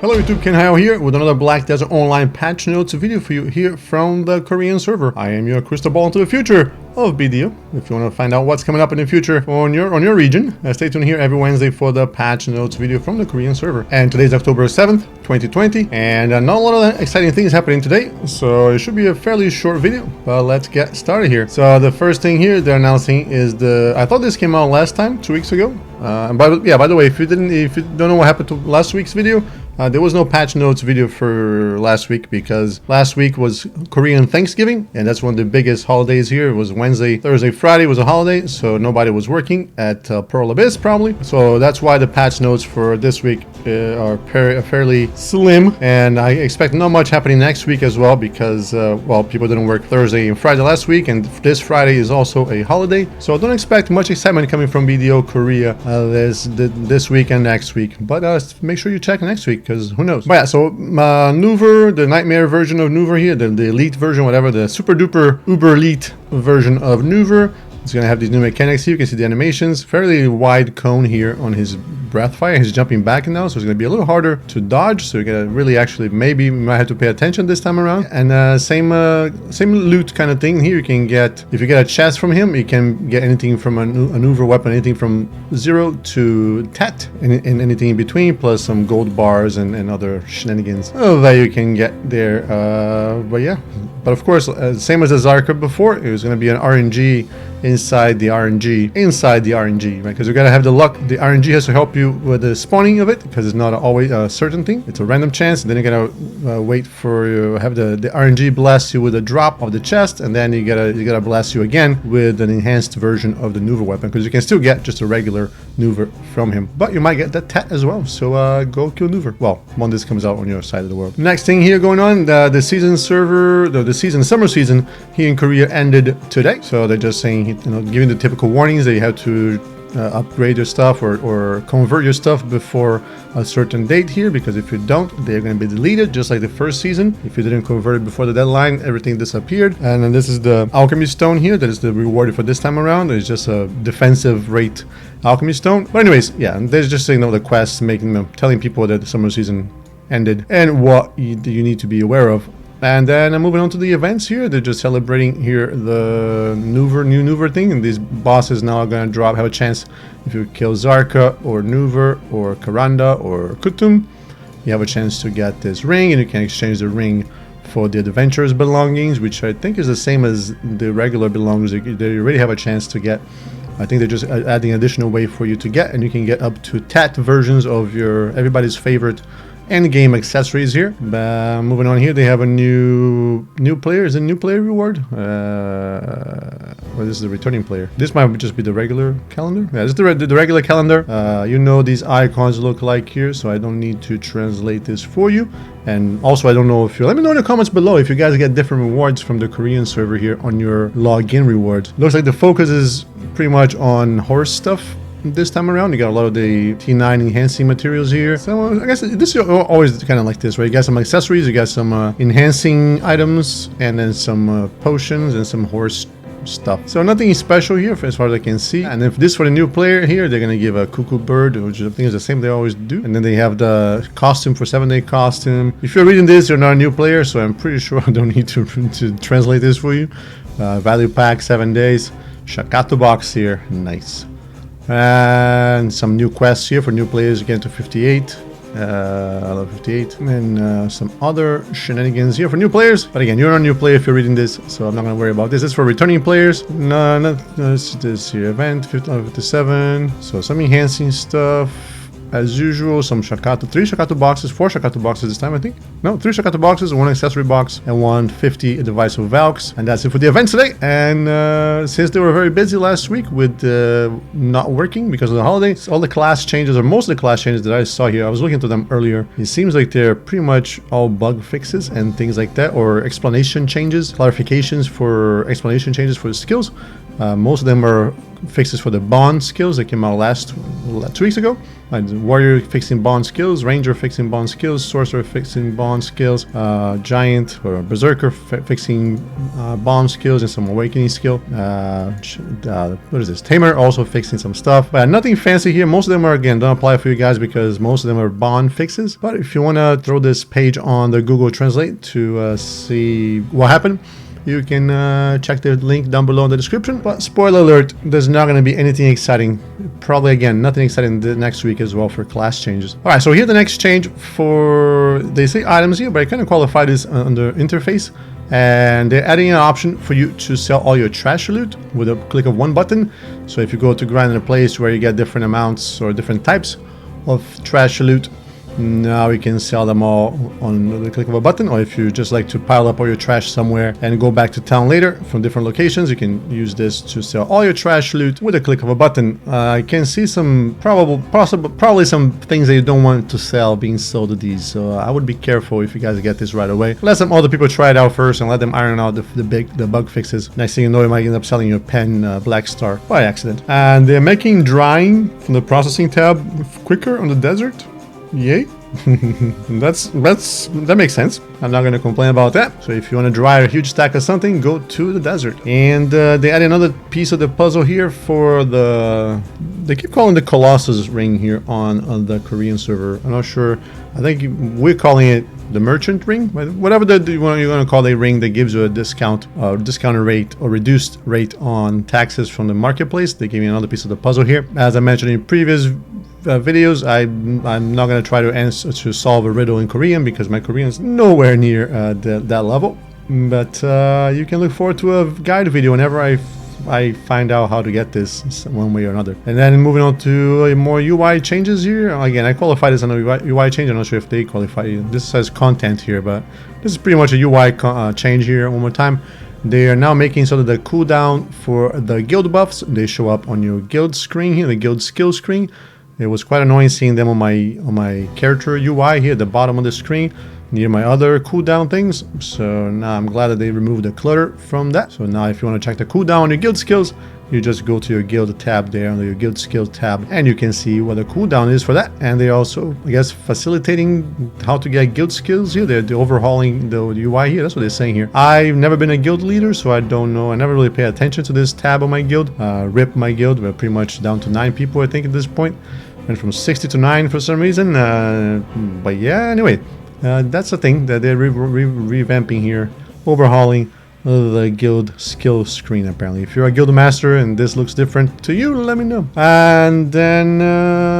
Hello YouTube, Ken Hyo here with another Black Desert Online patch notes video for you here from the Korean server. I am your crystal ball into the future of BDO. If you want to find out what's coming up in the future on your region, stay tuned here every Wednesday for the patch notes video from the Korean server. And today's October 7th, 2020, and not a lot of exciting things happening today, so it should be a fairly short video, but let's get started here. So the first thing here they're announcing is I thought this came out last time, 2 weeks ago. And by the way, if you don't know what happened to last week's video, there was no patch notes video for last week because last week was Korean Thanksgiving, and that's one of the biggest holidays here. It was Wednesday, Thursday, Friday was a holiday, so nobody was working at Pearl Abyss probably. So that's why the patch notes for this week are fairly slim, and I expect not much happening next week as well because, well, people didn't work Thursday and Friday last week, and this Friday is also a holiday. So don't expect much excitement coming from BDO Korea this week and next week, but make sure you check next week because who knows. But yeah, so Nouver, the nightmare version of Nouver here, the elite version, whatever, the super duper uber elite version of Nouver. It's going to have these new mechanics here. You can see the animations. Fairly wide cone here on his breath fire. He's jumping back now, so it's going to be a little harder to dodge. So you're going to really actually maybe might have to pay attention this time around. And same loot kind of thing here. You can get, if you get a chest from him, you can get anything from a Nouver weapon, anything from 0 to tet, and anything in between, plus some gold bars and other shenanigans that you can get there. But yeah, but of course, same as the Zarka before, it was going to be an RNG inside the RNG, right? Because you gotta have the luck. The RNG has to help you with the spawning of it because it's not always a certain thing. It's a random chance. And then you gotta wait for you have the RNG bless you with a drop of the chest, and then you gotta bless you again with an enhanced version of the Nouver weapon, because you can still get just a regular Nouver from him, but you might get that tat as well. So go kill Nouver. Well, when this comes out on your side of the world. Next thing here going on, the season server, the summer season here in Korea ended today. So they're just saying, giving the typical warnings that you have to upgrade your stuff or convert your stuff before a certain date here, because if you don't, they're going to be deleted just like the first season. If you didn't convert it before the deadline, everything disappeared. And then this is the alchemy stone here that is the reward for this time around. It's just a defensive rate alchemy stone. But anyways, yeah, and there's just the quests telling people that the summer season ended and what you need to be aware of. And then moving on to the events here, they're just celebrating here the new Nouver thing, and these bosses now are going to have a chance. If you kill Zarka or Nouver or Karanda or Kutum, you have a chance to get this ring, and you can exchange the ring for the adventurer's belongings, which I think is the same as the regular belongings that you already have a chance to get. I think they're just adding an additional way for you to get, and you can get up to tat versions of everybody's favorite end game accessories here. Moving on here, they have a new player. Is it a new player reward? Or this is the returning player. This might just be the regular calendar. Yeah, this is the regular calendar. These icons look like here, so I don't need to translate this for you. And also, I don't know if let me know in the comments below if you guys get different rewards from the Korean server here on your login rewards. Looks like the focus is pretty much on horse stuff. This time around, you got a lot of the T9 enhancing materials here. So I guess this is always kind of like this, right? You got some accessories, you got some enhancing items, and then some potions and some horse stuff. So nothing special here as far as I can see. And if this for the new player here, they're gonna give a cuckoo bird, which I think is the same they always do. And then they have the costume for 7-day costume. If you're reading this, you're not a new player, so I'm pretty sure I don't need to translate this for you. Value pack 7 days. Shakato box here, nice. And some new quests here for new players, again to 58. I love 58. And some other shenanigans here for new players. But again, you're not a new player if you're reading this, so I'm not going to worry about this. This is for returning players. No, not this here. Event 57. So some enhancing stuff. As usual, some Shakato, 3 Shakato boxes, 4 Shakato boxes this time, I think. No, 3 Shakato boxes, 1 accessory box, and 1 50 device of Valks. And that's it for the events today. And since they were very busy last week with not working because of the holidays, all the class changes, or most of the class changes that I saw here, I was looking to them earlier. It seems like they're pretty much all bug fixes and things like that, or explanation changes, clarifications for explanation changes for the skills. Most of them are fixes for the bond skills that came out 2 weeks ago. Warrior fixing bond skills, Ranger fixing bond skills, Sorcerer fixing bond skills, Giant or Berserker fixing bond skills and some Awakening skill. What is this? Tamer also fixing some stuff. But nothing fancy here. Most of them are, again, don't apply for you guys because most of them are bond fixes. But if you want to throw this page on the Google Translate to see what happened, you can check the link down below in the description. But spoiler alert, there's not going to be anything exciting. Probably, again, nothing exciting the next week as well for class changes. All right, so here's the next change for, they say items here, but I kind of qualify this under interface. And they're adding an option for you to sell all your trash loot with a click of one button. So if you go to grind in a place where you get different amounts or different types of trash loot, now you can sell them all on the click of a button. Or if you just like to pile up all your trash somewhere and go back to town later from different locations, you can use this to sell all your trash loot with a click of a button. I can see some probably some things that you don't want to sell being sold to these, so I would be careful if you guys get this right away. Let some other people try it out first and let them iron out the bug fixes. Next thing you know, you might end up selling your pen Black Star by accident. And they're making drying from the processing tab quicker on the desert. Yay. That makes sense. I'm not going to complain about that. So if you want to dry a huge stack of something, go to the desert. And they add another piece of the puzzle here for the, they keep calling the Colossus Ring here on the Korean server. I'm not sure. I think we're calling it the merchant ring, whatever you're going to call a ring that gives you a discounted rate or reduced rate on taxes from the marketplace. They gave me another piece of the puzzle here. As I mentioned in previous videos, I'm not going to try to solve a riddle in Korean because my Korean is nowhere near that level. But you can look forward to a guide video whenever I find out how to get this one way or another. And then moving on to more UI changes here. Again, I qualify this under UI change. I'm not sure if they qualify it. This says content here, but this is pretty much a UI change here. One more time. They are now making so that the cooldown for the guild buffs, they show up on your guild screen here, the guild skill screen. It was quite annoying seeing them on my character UI here at the bottom of the screen near my other cooldown things. So now I'm glad that they removed the clutter from that. So now if you want to check the cooldown on your guild skills, you just go to your guild tab there under your guild skills tab and you can see what the cooldown is for that. And they also, I guess, facilitating how to get guild skills here. They're overhauling the UI here. That's what they're saying here. I've never been a guild leader, so I don't know. I never really pay attention to this tab on my guild. RIP my guild. We're pretty much down to 9 people, I think, at this point. Went from 60 to 9 for some reason. But yeah, anyway, that's the thing that they're revamping here, overhauling the guild skill screen apparently. If you're a guild master and this looks different to you, let me know. And then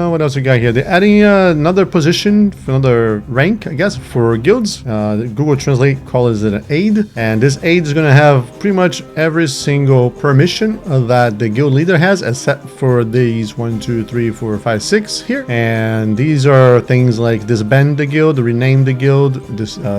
what else we got here? They're adding another position for another rank, I guess, for guilds. Google Translate calls it an aid, and this aid is going to have pretty much every single permission that the guild leader has, except for these 1, 2, 3, 4, 5, 6 here. And these are things like disband the guild, rename the guild,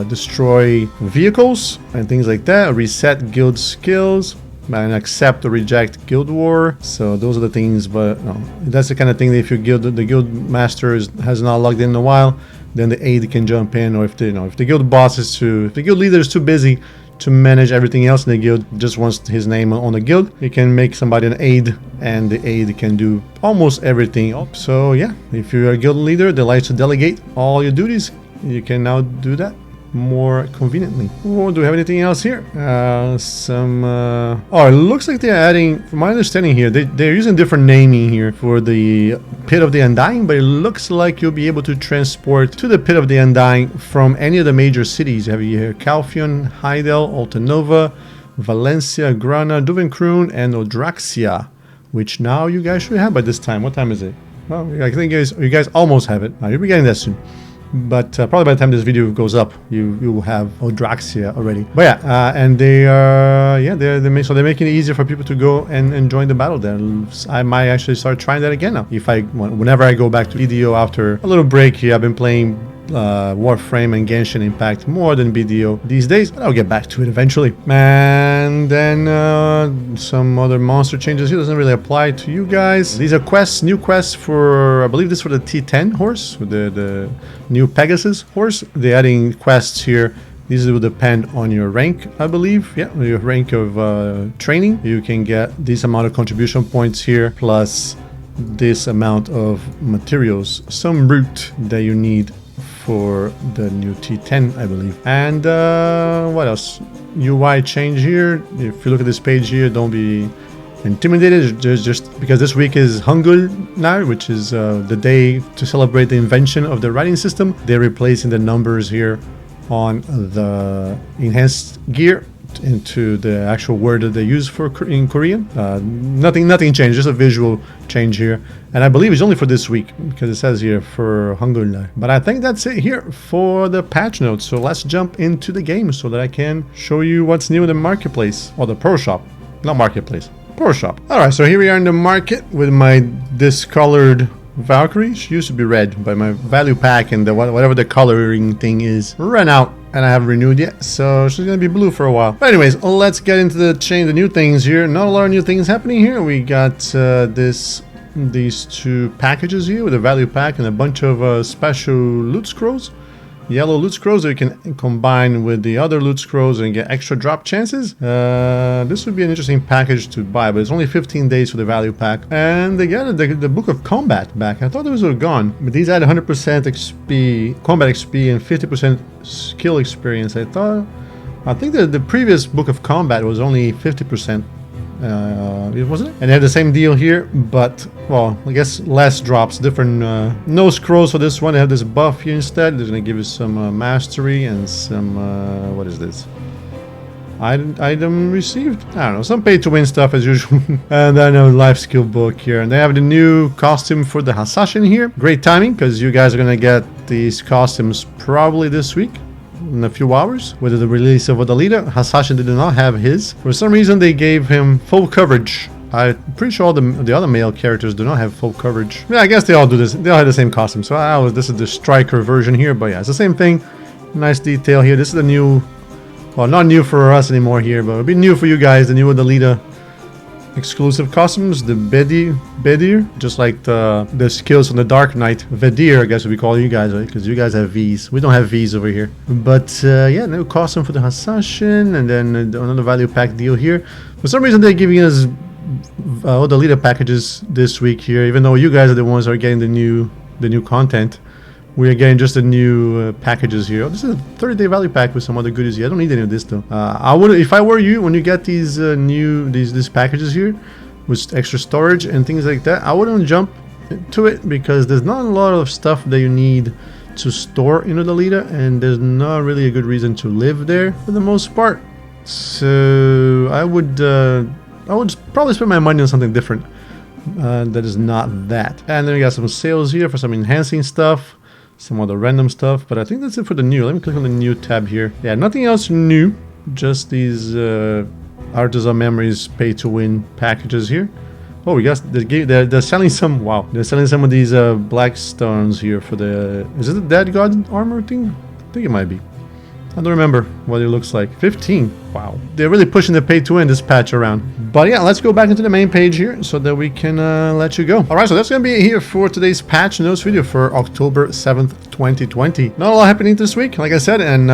destroy vehicles and things like that, reset guild skills, and accept or reject guild war. So those are the things, but no, that's the kind of thing that if your the guild master has not logged in a while, then the aide can jump in. Or if the guild boss is if the guild leader is too busy to manage everything else in the guild, just wants his name on the guild, he can make somebody an aide, and the aide can do almost everything. So yeah, if you're a guild leader that likes to delegate all your duties, you can now do that more conveniently. Oh, do we have anything else here? Oh, it looks like they're adding, from my understanding here, they're using different naming here for the Pit of the Undying, but it looks like you'll be able to transport to the Pit of the Undying from any of the major cities. You have here Calphion, Heidel, Altanova, Valencia, Grana, Duvenkroon, and Odraxia, which now you guys should have by this time. What time is it? Well, I think you guys almost have it. You'll be getting that soon. But probably by the time this video goes up, you will have Odraxia already. But yeah, and they're making it easier for people to go and join the battle there. I might actually start trying that again now. Whenever I go back to BDO after a little break here, I've been playing Warframe and Genshin Impact more than BDO these days, but I'll get back to it eventually. And then some other monster changes here. Doesn't really apply to you guys. These are quests, new quests for, I believe this for the T10 horse, the new Pegasus horse. They're adding quests here These will depend on your rank, I believe. Yeah, your rank of training. You can get this amount of contribution points here, plus this amount of materials, some root that you need for the new T10, I believe. And what else? UI change here. If you look at this page here, don't be intimidated. Just because this week is Hangul now, which is the day to celebrate the invention of the writing system. They're replacing the numbers here on the enhanced gear into the actual word that they use for in Korean. Nothing changed, just a visual change here, and I believe it's only for this week because it says here for Hangul. But I think that's it here for the patch notes. So let's jump into the game so that I can show you what's new in the marketplace, or the pro shop, not marketplace, pro shop. All right, so here we are in the market with my discolored Valkyrie. She used to be red, but my value pack and the whatever the coloring thing is ran out, and I haven't renewed yet, so she's gonna be blue for a while. But anyways, let's get into the new things here. Not a lot of new things happening here. We got these two packages here with a value pack and a bunch of special loot scrolls. Yellow loot scrolls that you can combine with the other loot scrolls and get extra drop chances. This would be an interesting package to buy, but it's only 15 days for the value pack. And they got the Book of Combat back. I thought those were gone, but these add 100% XP, combat XP, and 50% skill experience. I think that the previous Book of Combat was only 50%. Wasn't it? And they have the same deal here, but well, I guess less drops, different no scrolls for this one. They have this buff here instead. They're gonna give you some mastery and some what is this? Item received? I don't know, some pay to win stuff as usual. And then a life skill book here, and they have the new costume for the Hasashin here. Great timing, because you guys are gonna get these costumes probably this week, in a few hours, with the release of Odalita. Hasashin did not have his. For some reason, they gave him full coverage. I'm pretty sure all the other male characters do not have full coverage. Yeah, I guess they all do this. They all have the same costume. So this is the striker version here, but yeah, it's the same thing. Nice detail here. This is the new, well, not new for us anymore here, but it'll be new for you guys. The new Odalita exclusive costumes, the Bedir, just like the skills from the Dark Knight. Vedir, I guess we call you guys, right? Because you guys have V's. We don't have V's over here. But yeah, new costume for the Hasashin, and then another value pack deal here. For some reason, they're giving us Odalita packages this week here, even though you guys are the ones who are getting the new content. We are getting just the new packages here. Oh, this is a 30-day value pack with some other goodies here. I don't need any of this though. I would, if I were you, when you get these these packages here with extra storage and things like that, I wouldn't jump to it because there's not a lot of stuff that you need to store in Odalita, and there's not really a good reason to live there for the most part. So I would probably spend my money on something different that is not that. And then we got some sales here for some enhancing stuff. Some other random stuff, but I think that's it for the new. Let me click on the new tab here. Yeah, nothing else new, just these Artisan Memories pay to win packages here. Oh, we got they're selling some. Wow, they're selling some of these black stones here for the. Is it the Dead God armor thing? I think it might be. I don't remember what it looks like. 15. Wow. They're really pushing the pay to win this patch around. But yeah, let's go back into the main page here so that we can let you go. Alright, so that's going to be it here for today's patch notes video for October 7th, 2020. Not a lot happening this week, like I said, and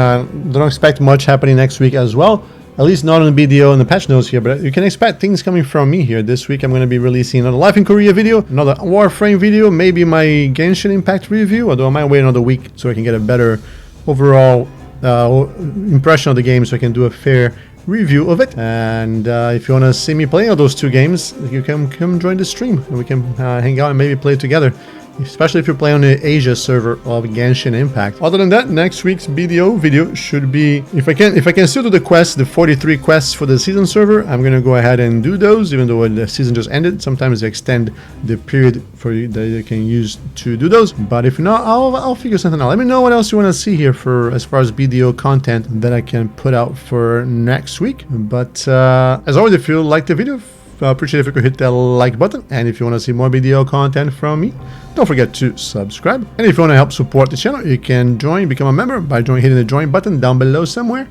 don't expect much happening next week as well. At least not on the BDO and the patch notes here, but you can expect things coming from me here. This week I'm going to be releasing another Life in Korea video, another Warframe video, maybe my Genshin Impact review, although I might wait another week so I can get a better overall impression of the game so I can do a fair review of it. And if you want to see me playing all those two games, you can come join the stream and we can hang out and maybe play together, especially if you play on the Asia server of Genshin Impact. Other than that, next week's BDO video should be, if I can still do the quests, the 43 quests for the season server, I'm gonna go ahead and do those, even though the season just ended. Sometimes they extend the period for you that you can use to do those, but if not, I'll figure something out. Let me know what else you want to see here for as far as BDO content that I can put out for next week. But as always, if you like the video, I appreciate if you could hit that like button, and if you want to see more BDO content from me, don't forget to subscribe. And if you want to help support the channel, you can become a member by hitting the join button down below somewhere.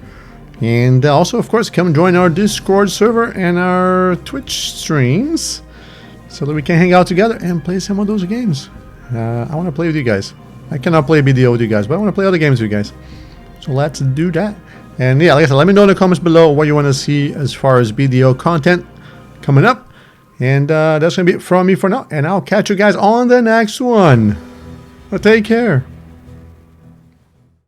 And also, of course, come join our Discord server and our Twitch streams so that we can hang out together and play some of those games. I want to play with you guys. I cannot play BDO with you guys, but I want to play other games with you guys. So let's do that. And yeah, like I said, let me know in the comments below what you want to see as far as BDO content coming up. And that's going to be it from me for now. And I'll catch you guys on the next one. Well, take care.